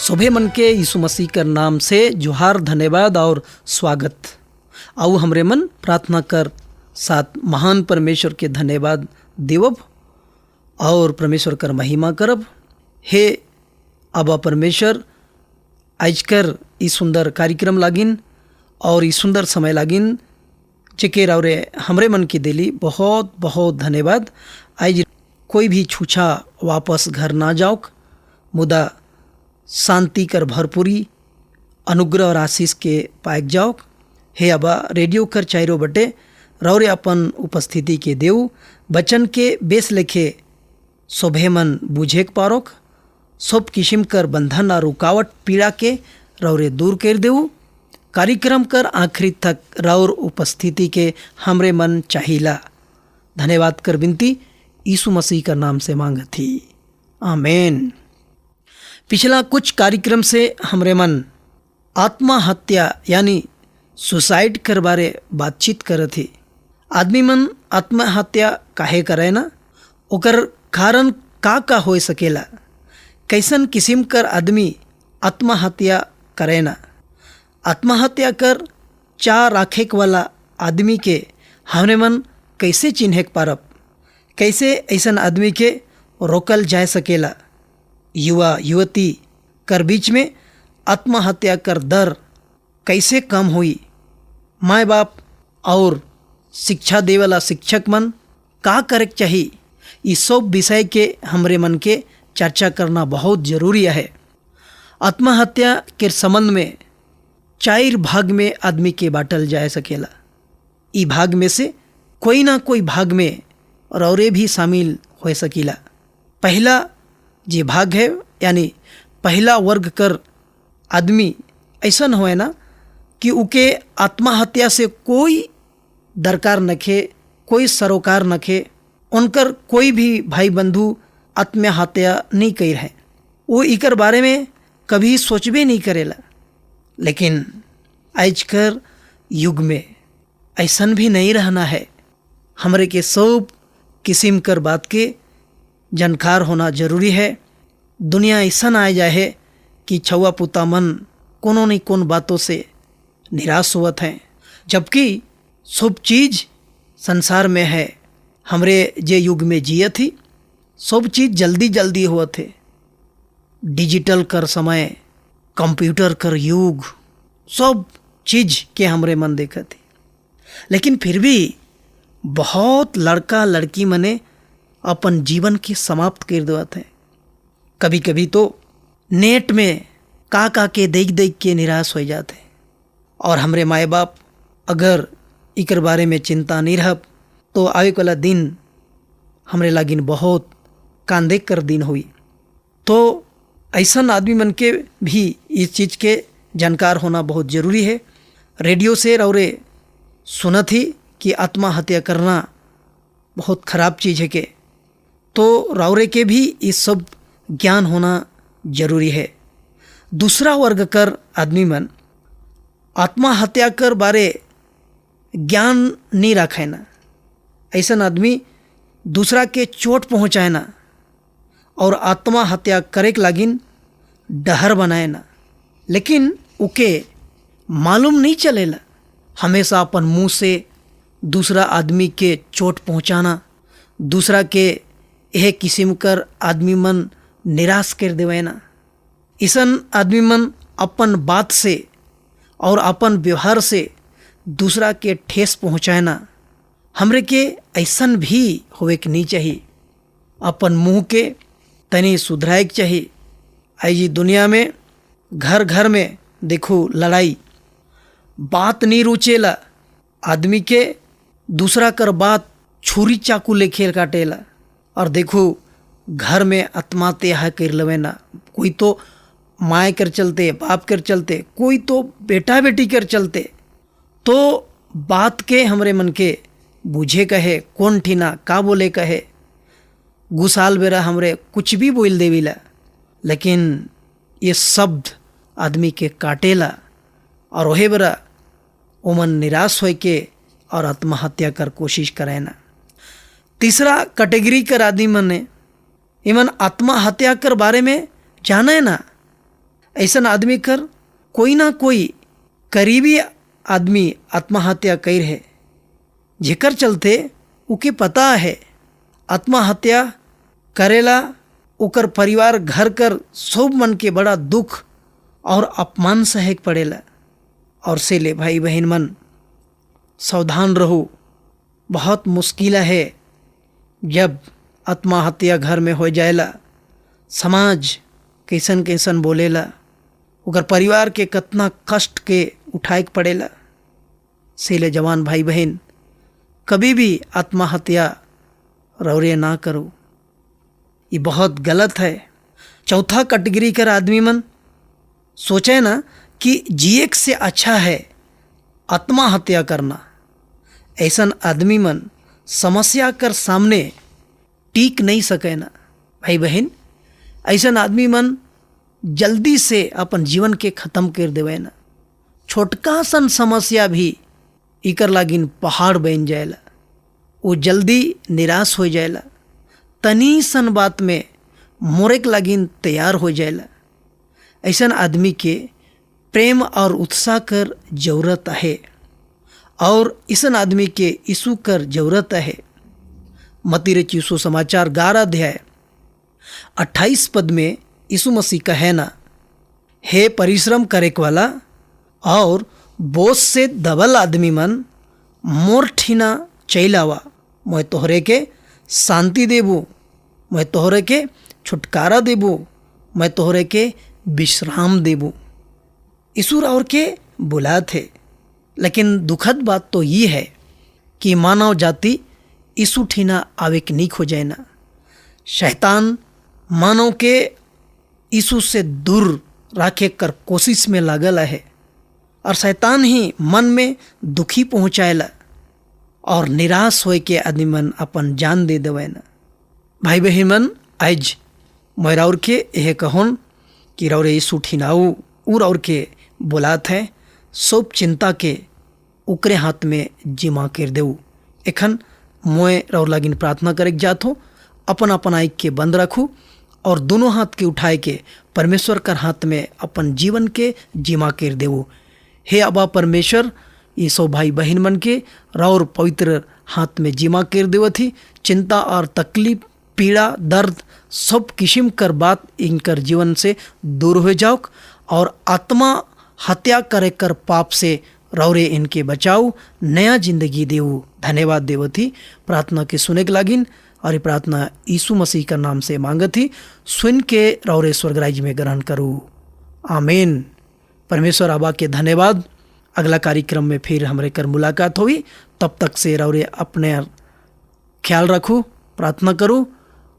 सभे मन के यीशु मसीह कर नाम से जोहार, धन्यवाद और स्वागत। आओ हमरे मन प्रार्थना कर साथ महान परमेश्वर के धन्यवाद देवब और परमेश्वर कर महिमा करब। हे अबा परमेश्वर, आज कर ई सुंदर कार्यक्रम लागिन और ई सुंदर समय लागिन जेके रावरे हमरे मन की दिली बहुत बहुत धन्यवाद। आज कोई भी छूछा वापस घर ना जाओक, मुदा शांति कर भरपूरी अनुग्रह और आशीष के पाएक जाओक। हे अबा रेडियो कर चाइरो बटे रौरे अपन उपस्थिति के देव बचन के बेस लेखे शोभे मन बुझेक पारोक। सब किस्म कर बंधन और रुकावट पीड़ा के रौरे दूर कर देव। कार्यक्रम कर आखिरी तक रौर उपस्थिति के हमरे मन चाहिला। धन्यवाद कर विनती यीशु मसीह का नाम से मांग थी, आमीन। पिछला कुछ कार्यक्रम से हमरे मन आत्महत्या यानी सुसाइड कर बारे बातचीत कर थी। आदमी मन आत्महत्या काहे करे ना, ओकर कारण का हो सकेला, कैसन किस्म कर आदमी आत्महत्या करे ना। आत्महत्या कर चाह राखे वाला आदमी के हमरे मन कैसे चिन्हेक पारब, कैसे ऐसन आदमी के रोकल जा सकेला। युवा युवती कर बीच में आत्महत्या कर दर कैसे कम हुई, माँ बाप और शिक्षा दे वाला शिक्षक मन का करे चाहिए, इस सब विषय के हमरे मन के चर्चा करना बहुत जरूरी है। आत्महत्या के संबंध में 4 भाग में आदमी के बांटल जा सकेला। ई भाग में से कोई ना कोई भाग में रौरे भी शामिल हो सकीला। पहला जे भाग है यानी पहला वर्ग कर आदमी ऐसा होए ना कि उके आत्महत्या से कोई दरकार नखे, कोई सरोकार नखे, उनकर कोई भी भाई बंधु आत्महत्या नहीं कर है, वो इकर बारे में कभी सोचबे नहीं करेला। लेकिन आजकल युग में ऐसा भी नहीं रहना है। हमरे के सब किस्म कर बात के जानकार होना जरूरी है। दुनिया ऐसा आ जाए कि छुआ पुता मन कोनो नहीं कोन बातों से निराश होवत हैं, जबकि सब चीज़ संसार में है। हमरे जे युग में जिए थी सब चीज़ जल्दी जल्दी हुआ थे। डिजिटल कर समय, कंप्यूटर कर युग, सब चीज़ के हमरे मन देखा थी। लेकिन फिर भी बहुत लड़का लड़की मने अपन जीवन की समाप्त कर देवत हैं। कभी कभी तो नेट में का के देख देख के निराश हो जाते हैं। और हमरे माए बाप अगर इकर बारे में चिंता नहीं रह तो आवे वाला दिन हमरे लागिन बहुत कांदे कर दिन हुई। तो ऐसा आदमी मन के भी इस चीज़ के जानकार होना बहुत ज़रूरी है। रेडियो से रौरे सुना थी कि आत्महत्या करना बहुत ख़राब चीज़ है के, तो रौरे के भी इस सब ज्ञान होना जरूरी है। दूसरा वर्ग कर आदमी मन आत्महत्या कर बारे ज्ञान नहीं रखे ना। ऐसा आदमी दूसरा के चोट पहुँचाए ना और आत्महत्या करे के लागिन डहर बनाए ना। लेकिन उके मालूम नहीं चलेला, हमेशा अपन मुंह से दूसरा आदमी के चोट पहुँचाना, दूसरा के यह किस्म कर आदमी मन निराश कर देवे ना। इसन आदमी मन अपन बात से और अपन व्यवहार से दूसरा के ठेस पहुँचाए ना। हमरे के ऐसन भी होवे के नहीं चाहिए। अपन मुंह के तनी सुधराए के चाहिए। आई दुनिया में घर घर में देखो लड़ाई, बात नहीं रुचेला, आदमी के दूसरा कर बात छुरी चाकू ले खेल काटेला। और देखो घर में आत्महत्या कर लवे ना, कोई तो माए कर चलते, बाप कर चलते, कोई तो बेटा बेटी कर चलते। तो बात के हमरे मन के बुझे कहे, कौन ठीना का बोले कहे, गुसाल बेरा हमरे कुछ भी बोल देविला। लेकिन ये शब्द आदमी के काटेला और वही बेरा ओमन निराश हो के और आत्महत्या कर कोशिश करे ना। तीसरा कैटेगरी कर आदमी मन ने इमन आत्महत्या कर बारे में जाने ना, ऐसा आदमी कर कोई ना कोई करीबी आदमी आत्महत्या कर है, जेकर चलते उके पता है आत्महत्या करेला ओकर परिवार घर कर सब मन के बड़ा दुख और अपमान सहे पड़ेला। और से ले भाई बहन मन सावधान रहो, बहुत मुश्किल है जब आत्महत्या घर में हो जाएला। समाज कैसन कैसन बोलेला, ओकर परिवार के कितना कष्ट के उठाए पड़ेला। से ले जवान भाई बहन कभी भी आत्महत्या रौरे ना करो, ये बहुत गलत है। चौथा कैटेगरी कर आदमी मन सोचे ना कि जिए से अच्छा है आत्महत्या करना। ऐसा आदमी मन समस्या कर सामने टीक नहीं सके ना भाई बहन। ऐसा आदमी मन जल्दी से अपन जीवन के ख़त्म कर देवे ना। छोटका सन समस्या भी इकर लागिन पहाड़ बन जाएला, वो जल्दी निराश हो जाएला। तनी सन बात में मोरे के लागिन तैयार हो जाएला। ऐसा आदमी के प्रेम और उत्साह कर जरूरत है, और इसन आदमी के यीशु कर जरूरत है। मत्ती रचित सुसमाचार 11 अध्याय 28 पद में यीशु मसीह का है ना, हे परिश्रम करे वाला और बोझ से दबल आदमी मन मोर ठीना चैलावा, मैं तोहरे के शांति देबू, मैं तोहरे के छुटकारा देबू, मैं तोहरे के विश्राम देबू। यीशु और के बुला थे, लेकिन दुखद बात तो ये है कि मानव जाति यीशु ठीना आवे के नीक हो जाए ना। शैतान मानव के यीशु से दूर रखे कर कोशिश में लागल है, और शैतान ही मन में दुखी पहुँचाएला और निराश होए के आदमी मन अपन जान दे देवे ना। भाई बहन मन आज मैं और के यह कहून कि रौरे यीशु ठीनाऊ उर और के बुलात है, सब चिंता के उकरे हाथ में जिमा कर देऊ। एखन मैं रौर लागिन प्रार्थना करे जात हो, अपन अपन आँख के बंद रखू और दोनों हाथ के उठाए के परमेश्वर कर हाथ में अपन जीवन के जिमा कर देऊ। हे अबा परमेश्वर, ये सो भाई बहन मन के रौर पवित्र हाथ में जिमा कर देवथी। चिंता और तकलीफ, पीड़ा, दर्द सब किस्म कर बात इनकर जीवन से दूर हो जाओ, और आत्मा हत्या करे कर पाप से रौरे इनके बचाओ, नया जिंदगी देऊ। धन्यवाद देवथी प्रार्थना के सुने के लागिन, और ये प्रार्थना यीशु मसीह का नाम से मांगत ही। सुन के रौरे स्वर्गराज में ग्रहण करूँ, आमीन। परमेश्वर आबा के धन्यवाद। अगला कार्यक्रम में फिर हमरे कर मुलाकात हुई, तब तक से रौरे अपने ख्याल रखूँ, प्रार्थना करूँ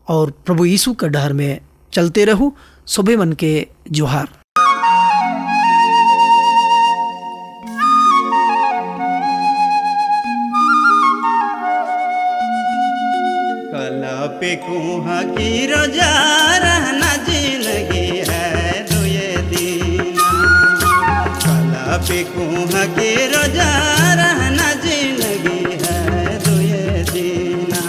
और प्रभु यीशु का डर में चलते रहूँ। सुबह मन के जोहार। कला पे कुहा की रोजा रहना जिंदगी है दुए दीना। कला पे कुहा की रोजा रहना जिंदगी है दुए दीना।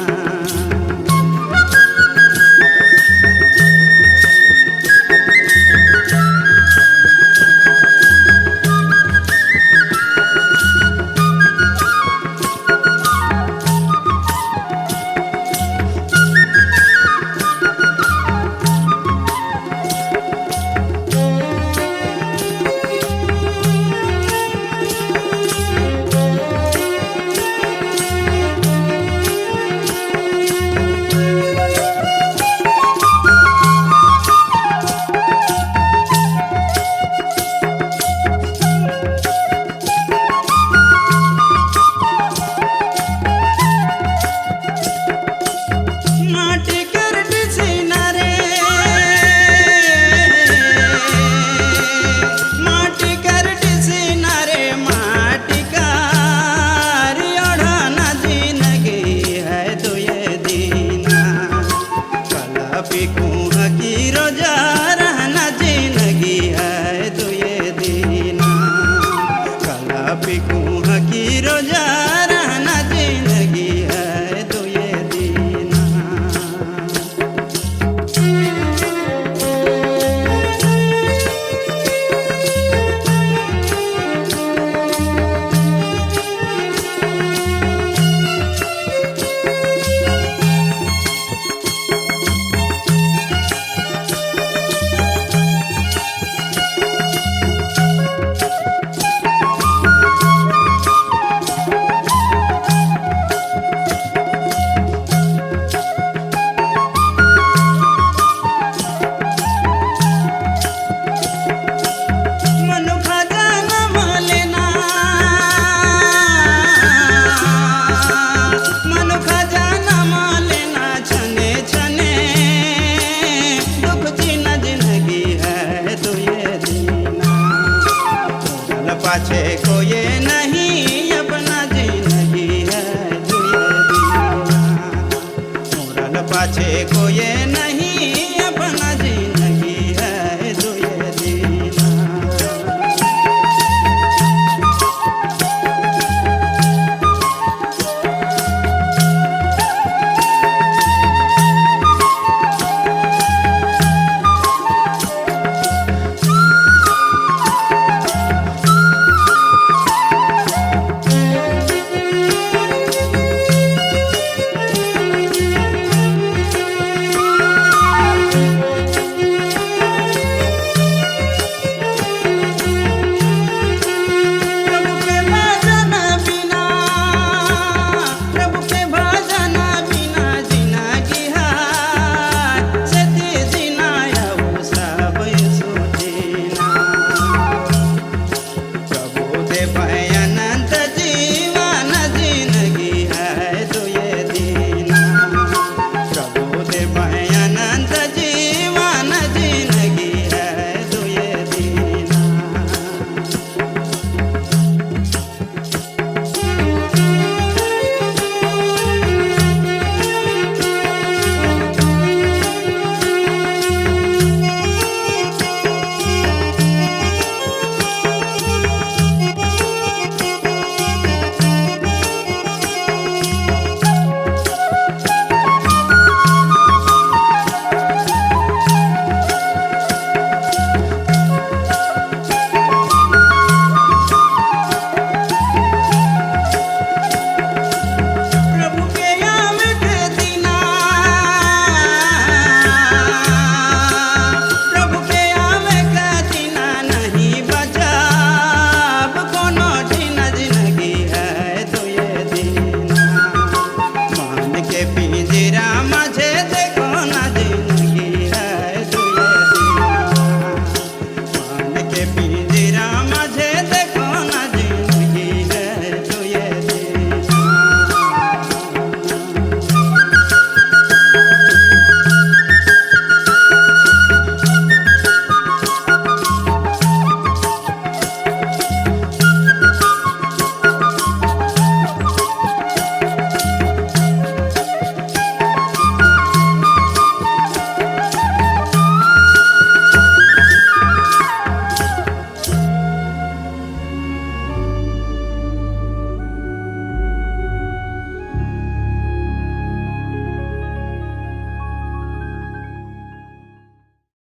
पाछे कोई